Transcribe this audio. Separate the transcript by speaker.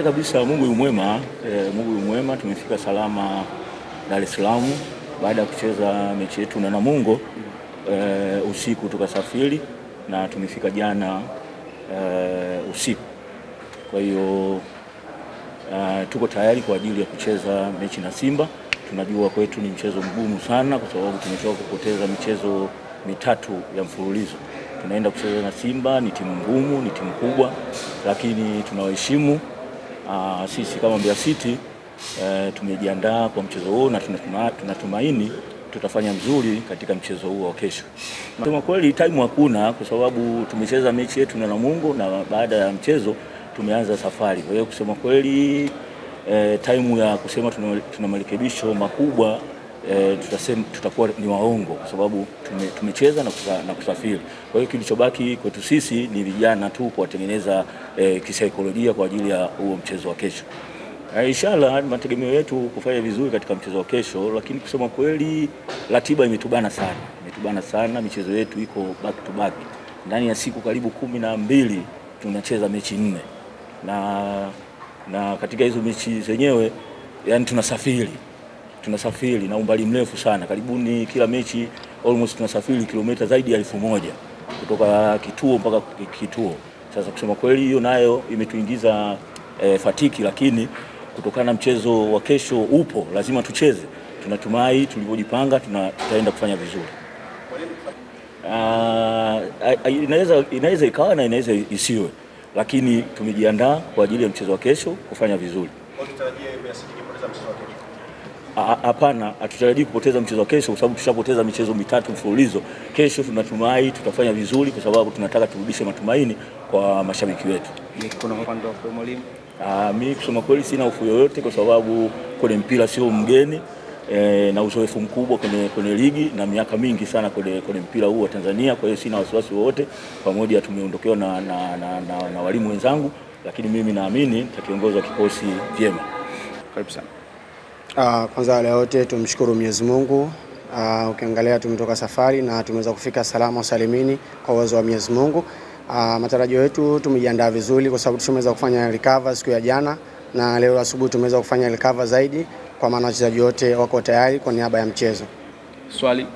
Speaker 1: Kwanza kabisa Mungu yu mwema, Mungu yu mwema. Tumefika salama Dar es Salaam baada ya kucheza mechi yetu na Namungo usiku, tukasafiri na tumefika jana usiku. Kwa hiyo tuko tayari kwa ajili ya kucheza mechi na Simba. Tunajua kwetu ni mchezo mgumu sana kwa sababu tumetoka kupoteza michezo mitatu ya mfululizo. Tunaenda kucheza na Simba, ni timu ngumu, ni timu kubwa, lakini tunawaheshimu. Sisi kama Mbeya City tumejiandaa kwa mchezo huo na tunatumaini tutafanya mzuri katika mchezo huo wa kesho. Kama kweli time hakuna kwa sababu tumecheza mechi yetu na Namungo na baada ya mchezo tumeanza safari. Kwa hiyo kusema kweli time ya kusema tuna marekebisho makubwa tutasema tutakuwa ni waongo kwa sababu tumecheza na kusafiri. Kwa hiyo kilichobaki kwetu sisi ni vijana tu kuwatengeneza kisaikolojia kwa ajili ya huo mchezo wa kesho. Inshallah mategemeo yetu kufanya vizuri katika mchezo wa kesho, lakini kusema kweli ratiba imetubana sana. Michezo yetu iko back to back. Ndani ya siku karibu 12 tunacheza mechi 4. Na katika hizo mechi zenyewe yani tunasafiri na umbali mrefu sana. Karibuni kila mechi almost tunasafiri kilomita zaidi ya 1000 kutoka kituo mpaka kituo. Sasa kusema kweli hiyo nayo imetuingiza fatiki, lakini kutokana na mchezo wa kesho upo lazima tucheze. Tunatumai tulivyojipanga tutaenda kufanya vizuri. Inaweza ikawa na inaweza isiwe, lakini tumejiandaa kwa ajili ya mchezo wa kesho kufanya vizuri. Hapana, hatutarajii kupoteza mchezo wa kesho kwa sababu tushapoteza michezo mitatu mfululizo. Kesho tunatumai tutafanya vizuri kwa sababu tunataka turudishe matumaini kwa mashabiki wetu.
Speaker 2: Kuna upande wa mwalimu?
Speaker 1: Mimi kusema kweli sina hofu yoyote kwa sababu kwenye mpira sio mgeni na uzoefu mkubwa kwenye ligi na miaka mingi sana kwenye mpira huu wa Tanzania. Kwa hiyo sina wasiwasi wowote. Pamoja tumeondokewa na walimu wenzangu, lakini mimi naamini tutakiongoza kikosi vyema.
Speaker 2: Karibu sana.
Speaker 3: Kwanza wale wote tumshukuru Mwenyezi Mungu. Ukiangalia tumetoka safari na tumeweza kufika salama salimini kwa uwezo wa Mwenyezi Mungu. Matarajio yetu tumejiandaa vizuri kwa sababu tumeweza kufanya recover siku ya jana na leo asubuhi tumeweza kufanya recover zaidi, kwa maana wachezaji wote wako tayari kwa niaba ya mchezo.
Speaker 2: Swali.